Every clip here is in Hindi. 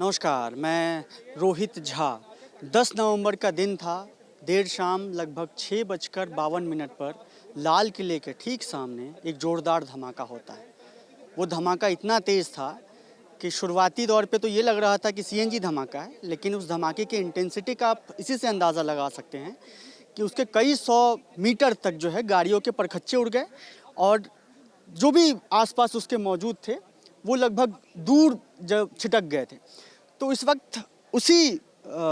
नमस्कार, मैं रोहित झा। 10 नवंबर का दिन था। देर शाम लगभग 6:52 पर लाल किले के ठीक सामने एक ज़ोरदार धमाका होता है। वो धमाका इतना तेज़ था कि शुरुआती दौर पे तो ये लग रहा था कि सीएनजी धमाका है, लेकिन उस धमाके की इंटेंसिटी का आप इसी से अंदाज़ा लगा सकते हैं कि उसके कई 100 मीटर तक जो है गाड़ियों के परखच्चे उड़ गए और जो भी आसपास उसके मौजूद थे वो लगभग दूर जब छिटक गए थे। तो इस वक्त उसी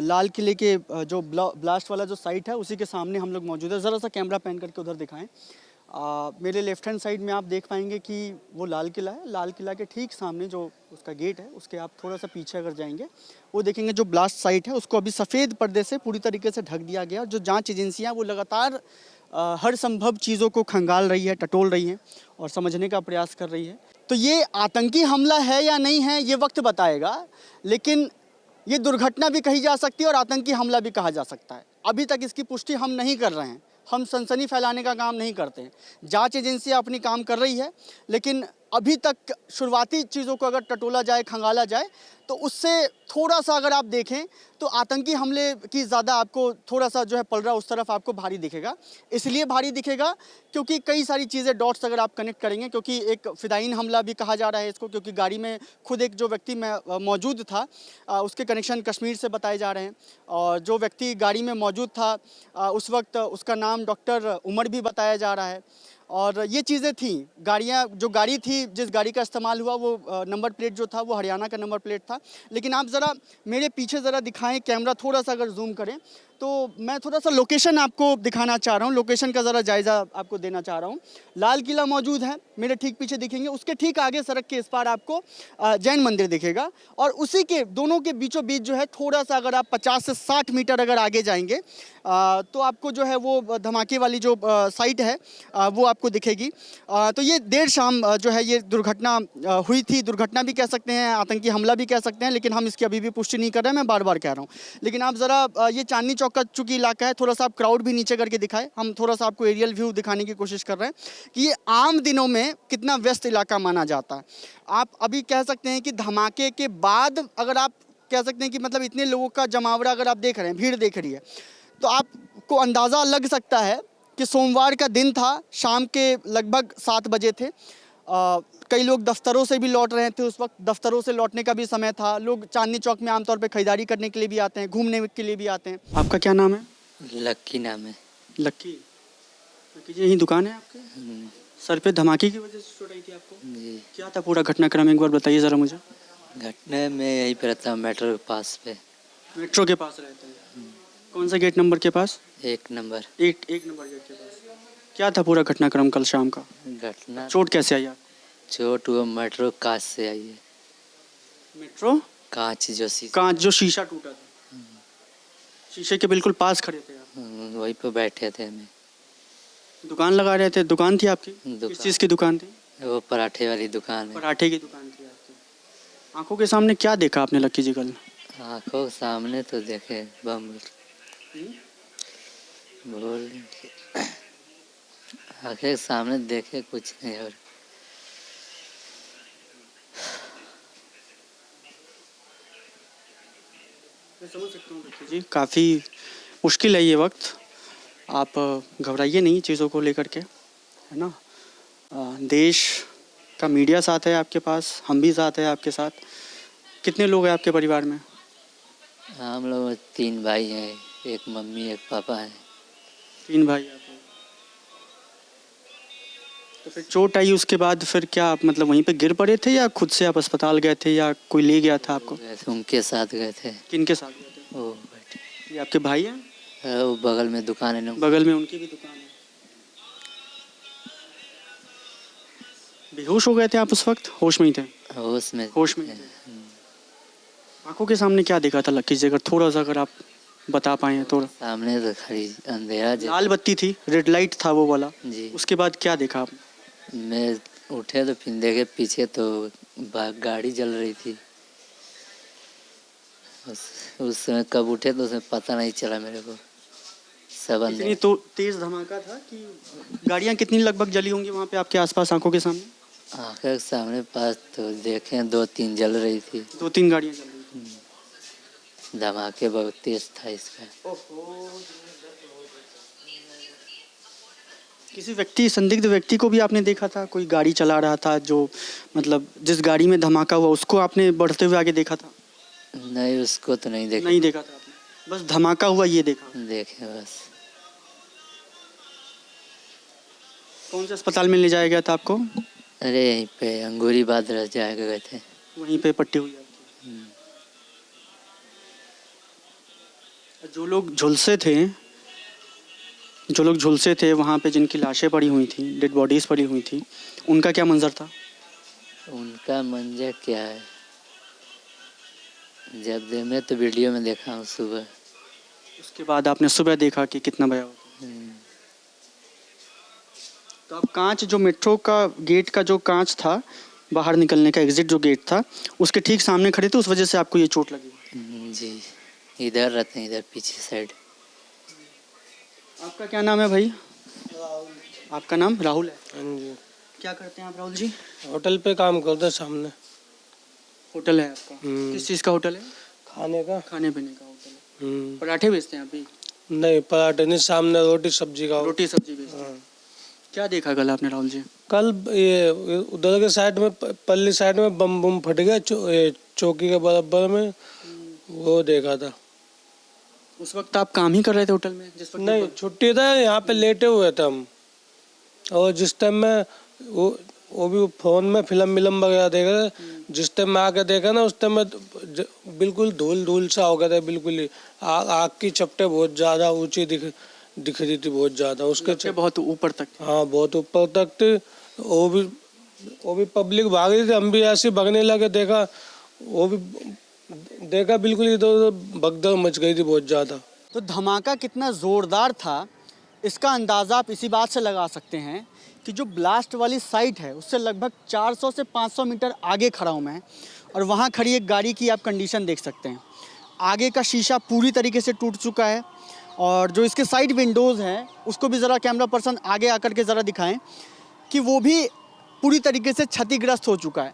लाल किले के जो ब्लास्ट वाला जो साइट है उसी के सामने हम लोग मौजूद है। ज़रा सा कैमरा पैन करके उधर दिखाएं। मेरे लेफ्ट हैंड साइड में आप देख पाएंगे कि वो लाल किला है। लाल किला के ठीक सामने जो उसका गेट है उसके आप थोड़ा सा पीछे अगर जाएंगे वो देखेंगे जो ब्लास्ट साइट है उसको अभी सफ़ेद पर्दे से पूरी तरीके से ढक दिया गया। जो जांच एजेंसियां वो लगातार हर संभव चीज़ों को खंगाल रही है, टटोल रही हैं और समझने का प्रयास कर रही है। तो ये आतंकी हमला है या नहीं है ये वक्त बताएगा, लेकिन ये दुर्घटना भी कही जा सकती है और आतंकी हमला भी कहा जा सकता है। अभी तक इसकी पुष्टि हम नहीं कर रहे हैं, हम सनसनी फैलाने का काम नहीं करते हैं। जांच एजेंसियां अपनी काम कर रही है, लेकिन अभी तक शुरुआती चीज़ों को अगर टटोला जाए, खंगाला जाए तो उससे थोड़ा सा अगर आप देखें तो आतंकी हमले की ज़्यादा आपको थोड़ा सा जो है पलड़ा उस तरफ आपको भारी दिखेगा। इसलिए भारी दिखेगा क्योंकि कई सारी चीज़ें डॉट्स अगर आप कनेक्ट करेंगे, क्योंकि एक फ़िदायीन हमला भी कहा जा रहा है इसको, क्योंकि गाड़ी में खुद एक जो व्यक्ति में मौजूद था उसके कनेक्शन कश्मीर से बताए जा रहे हैं और जो व्यक्ति गाड़ी में मौजूद था उस वक्त उसका नाम डॉक्टर उमर भी बताया जा रहा है। और ये चीज़ें थी, गाड़ियाँ जो गाड़ी थी, जिस गाड़ी का इस्तेमाल हुआ वो नंबर प्लेट जो था वो हरियाणा का नंबर प्लेट था। लेकिन आप ज़रा मेरे पीछे ज़रा दिखाएं, कैमरा थोड़ा सा अगर जूम करें तो मैं थोड़ा सा लोकेशन आपको दिखाना चाह रहा हूँ, लोकेशन का ज़रा जायज़ा आपको देना चाह रहा हूँ। लाल किला मौजूद है, मेरे ठीक पीछे दिखेंगे, उसके ठीक आगे सड़क के इस पार आपको जैन मंदिर दिखेगा और उसी के दोनों के बीचों बीच जो है थोड़ा सा अगर आप 50 से 60 मीटर अगर आगे जाएंगे तो आपको जो है वो धमाके वाली जो साइट है वो आपको दिखेगी। तो ये देर शाम जो है ये दुर्घटना हुई थी। दुर्घटना भी कह सकते हैं, आतंकी हमला भी कह सकते हैं, लेकिन हम इसकी अभी भी पुष्टि नहीं कर रहे हैं, मैं बार बार कह रहा हूँ। लेकिन आप ज़रा ये चांदनी चौक का चूँकि इलाका है, थोड़ा सा आप क्राउड भी नीचे करके दिखाएं। हम थोड़ा सा आपको एरियल व्यू दिखाने की कोशिश कर रहे हैं कि ये आम दिनों में कितना व्यस्त इलाका माना जाता है। आप अभी कह सकते हैं कि धमाके के बाद अगर आप कह सकते हैं कि मतलब इतने लोगों का जमावड़ा अगर आप देख रहे हैं, भीड़ देख रही है, तो आपको अंदाज़ा लग सकता है कि सोमवार का दिन था, शाम के लगभग 7 बजे थे। कई लोग दफ्तरों से भी लौट रहे थे, उस वक्त दफ्तरों से लौटने का भी समय था। लोग चांदनी चौक में आमतौर पे खरीदारी करने के लिए भी आते हैं, घूमने के लिए भी आते हैं। आपका क्या नाम है? लक्की नाम है। लक्की जी, यही दुकान है आपके? सर पे धमाके की वजह से चोट आई थी आपको? जी। क्या था पूरा घटनाक्रम, एक बार बताइए ज़रा मुझे। घटना में यहीं पे रहता हूँ, मेट्रो के पास पे। मेट्रो के पास रहते हैं? कौन सा गेट नंबर के पास? 1 नंबर। एक नंबर गेट के पास। क्या था पूरा घटनाक्रम कल शाम का? घटना चोट कैसे आई आपको? चोट वो मेट्रो कांच से आई है। मेट्रो कांच जो शीशा टूटा था, शीशे के बिल्कुल पास खड़े थे आप? वहीं पे बैठे थे हमें। दुकान लगा रहे थे? दुकान थी आपकी? किस चीज़ की दुकान थी? वो पराठे वाली दुकान है। पराठे की दुकान थी आपकी। आंखों के सामने क्या देखा आपने लक्की जी कल? आंखों के सामने तो देखे बम बोल आंखें के सामने देखे कुछ नहीं। और मैं समझ सकता हूँ लक्की जी, काफ़ी मुश्किल है ये वक्त। आप घबराइए नहीं चीज़ों को लेकर के, है ना। देश का मीडिया साथ है आपके पास, हम भी साथ है आपके साथ। कितने लोग हैं आपके परिवार में? हम लोग 3 भाई हैं, एक मम्मी एक पापा हैं। 3 भाई आप लोग। तो फिर चोट आई उसके बाद फिर क्या आप मतलब वहीं पे गिर पड़े थे या खुद से आप अस्पताल गए थे या कोई ले गया था आपको? उनके साथ गए थे। किनके साथ गए थे? वो बैठे। ये आपके भाई हैं? वो बगल में दुकान है ना। बगल में उनकी भी दुकान है। बेहोश हो गए थे आप उस वक्त? होश में ही थे? होश में ही थे। आंखों के सामने क्या देखा था लक्की जी, अगर थोड़ा सा अगर आप बता पाए थोड़ा? सामने तो खड़ी अंधेरा लाल बत्ती थी, रेड लाइट था वो वाला जी। उसके बाद क्या देखा आप? मैं उठे तो फिर देखे पीछे तो गाड़ी जल रही थी। उस समय कब उठे तो उसमें पता नहीं चला मेरे को। सब इतनी तो तेज धमाका था कि गाड़ियाँ कितनी लगभग जली होंगी वहाँ पे आपके आसपास आंखों के सामने? आंखें के सामने पास तो देखे 2-3 जल रही थी। 2-3 गाड़ियाँ जल रही थी। धमाके बहुत तेज था इसका। किसी व्यक्ति संदिग्ध व्यक्ति को भी आपने देखा था? कोई गाड़ी चला रहा था जो मतलब जिस गाड़ी में धमाका हुआ उसको आपने बढ़ते हुए आगे देखा था? नहीं, उसको तो नहीं देखा। नहीं देखा था आपने, बस धमाका हुआ ये देखा। देखे बस। कौन से अस्पताल में ले जाया गया था आपको? अरे यहीं पे अंगूरी बादल जाए गए थे। वहीं पे पट्टी हुई आपकी। जो लोग झुलसे थे वहाँ पे, जिनकी लाशें पड़ी हुई थी, डेड बॉडीज पड़ी हुई थी, उनका क्या मंजर था? उनका मंजर क्या है, मैं तो वीडियो में देखा हूँ सुबह। उसके बाद आपने सुबह देखा कि कितना भयावह था। तो आप कांच, जो मेट्रो का गेट का जो कांच था, बाहर निकलने का एग्जिट जो गेट था, उसके ठीक सामने खड़े थे, उस वजह से आपको ये चोट लगी? जी, इधर रहते हैं, इधर पीछे साइड। आपका क्या नाम है भाई? आपका नाम राहुल है? हाँ जी। क्या करते हैं आप राहुल जी? होटल पे काम करते सामने। होटल है आपका? किस चीज़ का होटल है? खाने का। खाने पीने का होटल है। पराठे बेचते हैं आप भी? नहीं, पराठे नहीं, सामने रोटी सब्जी का। रोटी सब्जी बेचते हैं। क्या देखा कल आपने राहुल जी? कल ये उधर के साइड में, पल्ली साइड में बम बम फट गया, चौकी के बराबर में, वो देखा था। उस वक्त आप काम ही कर रहे थे होटल में जिस वक्त? नहीं, छुट्टी था, यहाँ पे लेटे हुए थे हम। और जिस टाइम में वो भी फोन में फिल्म वगैरह देख रहे, जिस टाइम में आके देखा ना, उस टाइम में बिल्कुल धूल सा हो गया था, बिल्कुल ही आग की चपटे बहुत ज्यादा ऊंची दिख रही थी, बहुत ज्यादा। उसके बहुत ऊपर तक? हाँ, बहुत ऊपर तक थी। वो भी पब्लिक भाग रही थी, हम भी ऐसे भागने लगे, देखा वो भी देखा, बिल्कुल इधर उधर भगदड़ मच गई थी बहुत ज्यादा। तो धमाका कितना जोरदार था इसका अंदाज़ा आप इसी बात से लगा सकते हैं कि जो ब्लास्ट वाली साइट है उससे लगभग 400 से 500 मीटर आगे खड़ा हूँ मैं, और वहाँ खड़ी एक गाड़ी की आप कंडीशन देख सकते हैं। आगे का शीशा पूरी तरीके से टूट चुका है, और जो इसके साइड विंडोज़ हैं उसको भी ज़रा कैमरा पर्सन आगे आकर के ज़रा दिखाएं कि वो भी पूरी तरीके से क्षतिग्रस्त हो चुका है।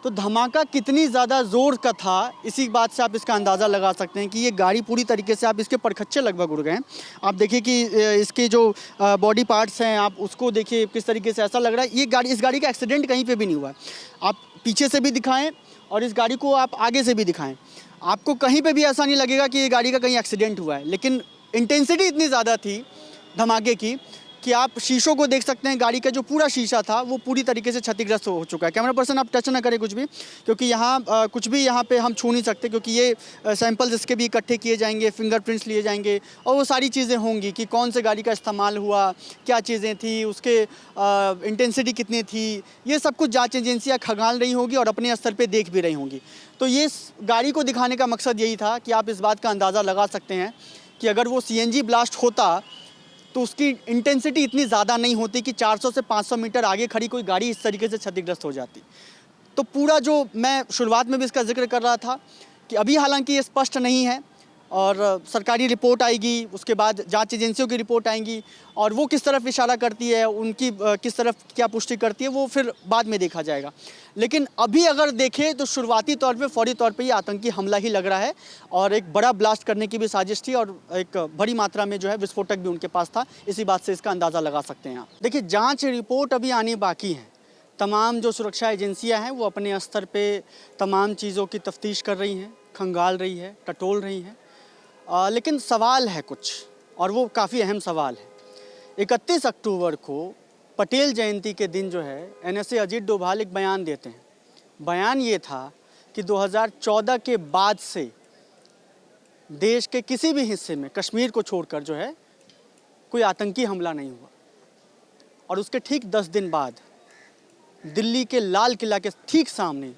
तो धमाका कितनी ज़्यादा ज़ोर का था, इसी बात से आप इसका अंदाज़ा लगा सकते हैं कि ये गाड़ी पूरी तरीके से, आप इसके परखच्चे लगभग उड़ गए हैं। आप देखिए कि इसके जो बॉडी पार्ट्स हैं, आप उसको देखिए किस तरीके से, ऐसा लग रहा है इस गाड़ी का एक्सीडेंट कहीं पे भी नहीं हुआ है। आप पीछे से भी दिखाएं और इस गाड़ी को आप आगे से भी दिखाएं, आपको कहीं पर भी ऐसा नहीं लगेगा कि ये गाड़ी का कहीं एक्सीडेंट हुआ है। लेकिन इंटेंसिटी इतनी ज़्यादा थी धमाके की कि आप शीशों को देख सकते हैं, गाड़ी का जो पूरा शीशा था वो पूरी तरीके से क्षतिग्रस्त हो चुका है। कैमरा पर्सन आप टच ना करें कुछ भी, क्योंकि यहाँ कुछ भी यहाँ पे हम छू नहीं सकते, क्योंकि ये सैंपल्स इसके भी इकट्ठे किए जाएंगे, फिंगरप्रिंट्स लिए जाएंगे, और वो सारी चीज़ें होंगी कि कौन से गाड़ी का इस्तेमाल हुआ, क्या चीज़ें थी, उसके इंटेंसिटी कितनी थी, ये सब कुछ जाँच एजेंसियाँ खंगाल रही होगी और अपने स्तर पर देख भी रही होंगी। तो ये गाड़ी को दिखाने का मकसद यही था कि आप इस बात का अंदाज़ा लगा सकते हैं कि अगर वो CNG ब्लास्ट होता तो उसकी इंटेंसिटी इतनी ज़्यादा नहीं होती कि 400 से 500 मीटर आगे खड़ी कोई गाड़ी इस तरीके से क्षतिग्रस्त हो जाती। तो पूरा जो मैं शुरुआत में भी इसका जिक्र कर रहा था कि अभी हालांकि ये स्पष्ट नहीं है, और सरकारी रिपोर्ट आएगी, उसके बाद जांच एजेंसियों की रिपोर्ट आएंगी, और वो किस तरफ इशारा करती है, उनकी किस तरफ क्या पुष्टि करती है, वो फिर बाद में देखा जाएगा। लेकिन अभी अगर देखें तो शुरुआती तौर पे, फौरी तौर पे ये आतंकी हमला ही लग रहा है, और एक बड़ा ब्लास्ट करने की भी साजिश थी, और एक बड़ी मात्रा में जो है विस्फोटक भी उनके पास था। इसी बात से इसका अंदाज़ा लगा सकते हैं आप। देखिए, जाँच रिपोर्ट अभी आनी बाकी है। तमाम जो सुरक्षा एजेंसियाँ हैं वो अपने स्तर पर तमाम चीज़ों की तफ्तीश कर रही हैं, खंगाल रही है, टटोल रही हैं। लेकिन सवाल है कुछ, और वो काफ़ी अहम सवाल है। 31 अक्टूबर को पटेल जयंती के दिन जो है NSA अजीत डोभाल एक बयान देते हैं। बयान ये था कि 2014 के बाद से देश के किसी भी हिस्से में, कश्मीर को छोड़कर जो है, कोई आतंकी हमला नहीं हुआ। और उसके ठीक 10 दिन बाद दिल्ली के लाल किला के ठीक सामने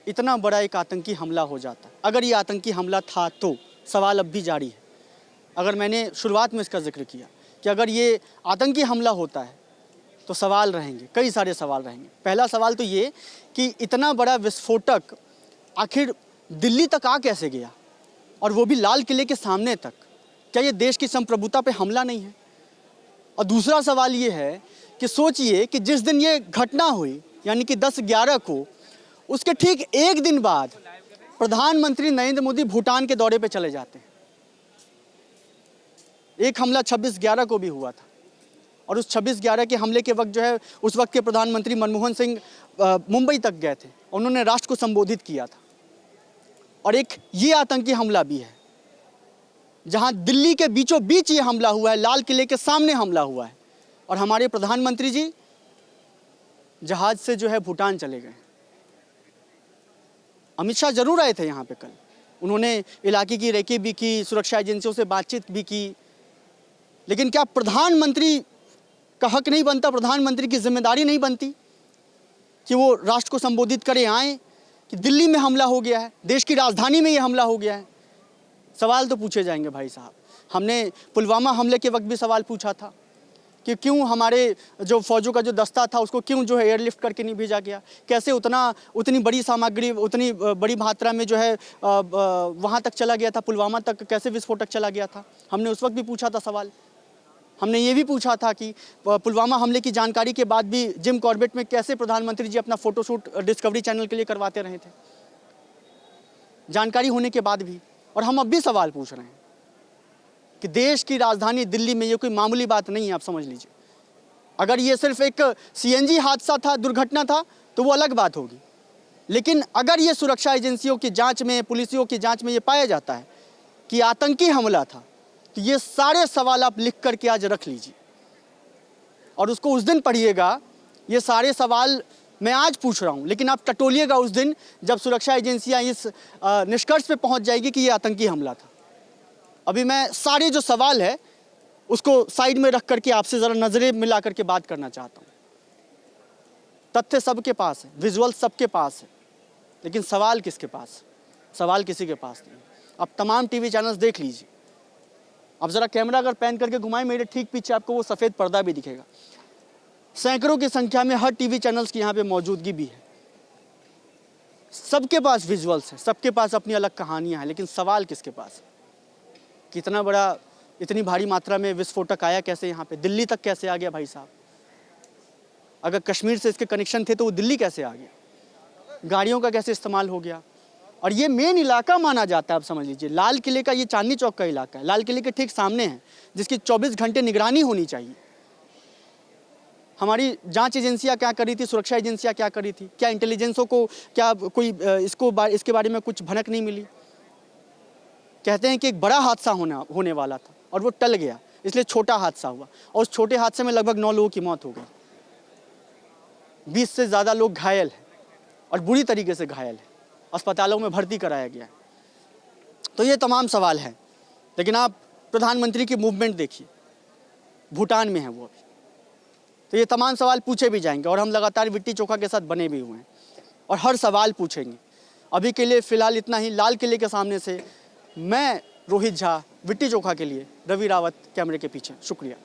इतना बड़ा एक आतंकी हमला हो जाता। अगर ये आतंकी हमला था तो सवाल अब भी जारी है। अगर मैंने शुरुआत में इसका जिक्र किया कि अगर ये आतंकी हमला होता है तो सवाल रहेंगे, कई सारे सवाल रहेंगे। पहला सवाल तो ये कि इतना बड़ा विस्फोटक आखिर दिल्ली तक आ कैसे गया, और वो भी लाल किले के सामने तक? क्या ये देश की संप्रभुता पे हमला नहीं है? और दूसरा सवाल ये है कि सोचिए कि जिस दिन ये घटना हुई, यानी कि 10/11 को, उसके ठीक एक दिन बाद प्रधानमंत्री नरेंद्र मोदी भूटान के दौरे पे चले जाते हैं। एक हमला 26/11 को भी हुआ था और उस 26/11 के हमले के वक्त जो है उस वक्त के प्रधानमंत्री मनमोहन सिंह मुंबई तक गए थे, उन्होंने राष्ट्र को संबोधित किया था। और एक ये आतंकी हमला भी है जहां दिल्ली के बीचों बीच ये हमला हुआ है, लाल किले के सामने हमला हुआ है और हमारे प्रधानमंत्री जी जहाज से जो है भूटान चले गए। अमित शाह जरूर आए थे यहाँ पे कल, उन्होंने इलाके की रेकी भी की, सुरक्षा एजेंसियों से बातचीत भी की, लेकिन क्या प्रधानमंत्री का हक नहीं बनता, प्रधानमंत्री की जिम्मेदारी नहीं बनती कि वो राष्ट्र को संबोधित करे, आए कि दिल्ली में हमला हो गया है, देश की राजधानी में ये हमला हो गया है। सवाल तो पूछे जाएंगे भाई साहब। हमने पुलवामा हमले के वक्त भी सवाल पूछा था कि क्यों हमारे जो फौजों का जो दस्ता था उसको क्यों जो है एयरलिफ्ट करके नहीं भेजा गया, कैसे उतनी बड़ी सामग्री, उतनी बड़ी मात्रा में जो है वहाँ तक चला गया था, पुलवामा तक कैसे विस्फोटक चला गया था। हमने उस वक्त भी पूछा था सवाल। हमने ये भी पूछा था कि पुलवामा हमले की जानकारी के बाद भी जिम कॉर्बेट में कैसे प्रधानमंत्री जी अपना फोटोशूट डिस्कवरी चैनल के लिए करवाते रहे थे, जानकारी होने के बाद भी। और हम अब भी सवाल पूछ रहे हैं कि देश की राजधानी दिल्ली में ये कोई मामूली बात नहीं है, आप समझ लीजिए। अगर ये सिर्फ एक सीएनजी हादसा था, दुर्घटना था, तो वो अलग बात होगी, लेकिन अगर ये सुरक्षा एजेंसियों की जांच में, पुलिसियों की जांच में ये पाया जाता है कि आतंकी हमला था, तो ये सारे सवाल आप लिख करके आज रख लीजिए और उसको उस दिन पढ़िएगा। ये सारे सवाल मैं आज पूछ रहा हूँ, लेकिन आप टटोलिएगा उस दिन जब सुरक्षा एजेंसियाँ इस निष्कर्ष पे पहुँच जाएगी कि ये आतंकी हमला था। अभी मैं सारे जो सवाल है उसको साइड में रख करके आपसे ज़रा नज़रें मिला करके बात करना चाहता हूँ। तथ्य सबके पास है, विजुअल सबके पास है, लेकिन सवाल किसके पास है? सवाल किसी के पास नहीं। आप तमाम टीवी चैनल्स देख लीजिए, आप ज़रा कैमरा अगर पैन करके घुमाएं, मेरे ठीक पीछे आपको वो सफ़ेद पर्दा भी दिखेगा। सैकड़ों की संख्या में हर टीवी चैनल्स की यहाँ पे मौजूदगी भी है। सबके पास विजुअल्स हैं, सबके पास अपनी अलग कहानियाँ हैं, लेकिन सवाल किसके पास है? कितना बड़ा, इतनी भारी मात्रा में विस्फोटक आया कैसे यहाँ पे, दिल्ली तक कैसे आ गया भाई साहब? अगर कश्मीर से इसके कनेक्शन थे तो वो दिल्ली कैसे आ गया? गाड़ियों का कैसे इस्तेमाल हो गया? और ये मेन इलाका माना जाता है, आप समझ लीजिए। लाल किले का ये चांदनी चौक का इलाका है, लाल किले के ठीक सामने है, जिसकी 24 घंटे निगरानी होनी चाहिए। हमारी जांच एजेंसियां क्या कर रही थी, सुरक्षा एजेंसियां क्या कर रही थी? क्या इंटेलिजेंसों को क्या कोई इसके बारे में कुछ भनक नहीं मिली? कहते हैं कि एक बड़ा हादसा होने वाला था और वो टल गया, इसलिए छोटा हादसा हुआ और उस छोटे हादसे में लगभग 9 लोगों की मौत हो गई। 20 से ज़्यादा लोग घायल हैं और बुरी तरीके से घायल हैं, अस्पतालों में भर्ती कराया गया है। तो ये तमाम सवाल हैं, लेकिन आप प्रधानमंत्री की मूवमेंट देखिए, भूटान में है वो अभी। तो ये तमाम सवाल पूछे भी जाएंगे और हम लगातार लिट्टी चोखा के साथ बने भी हुए हैं और हर सवाल पूछेंगे। अभी के लिए फ़िलहाल इतना ही। लाल किले के सामने से मैं रोहित झा, लिट्टी चोखा के लिए रवि रावत कैमरे के पीछे। शुक्रिया।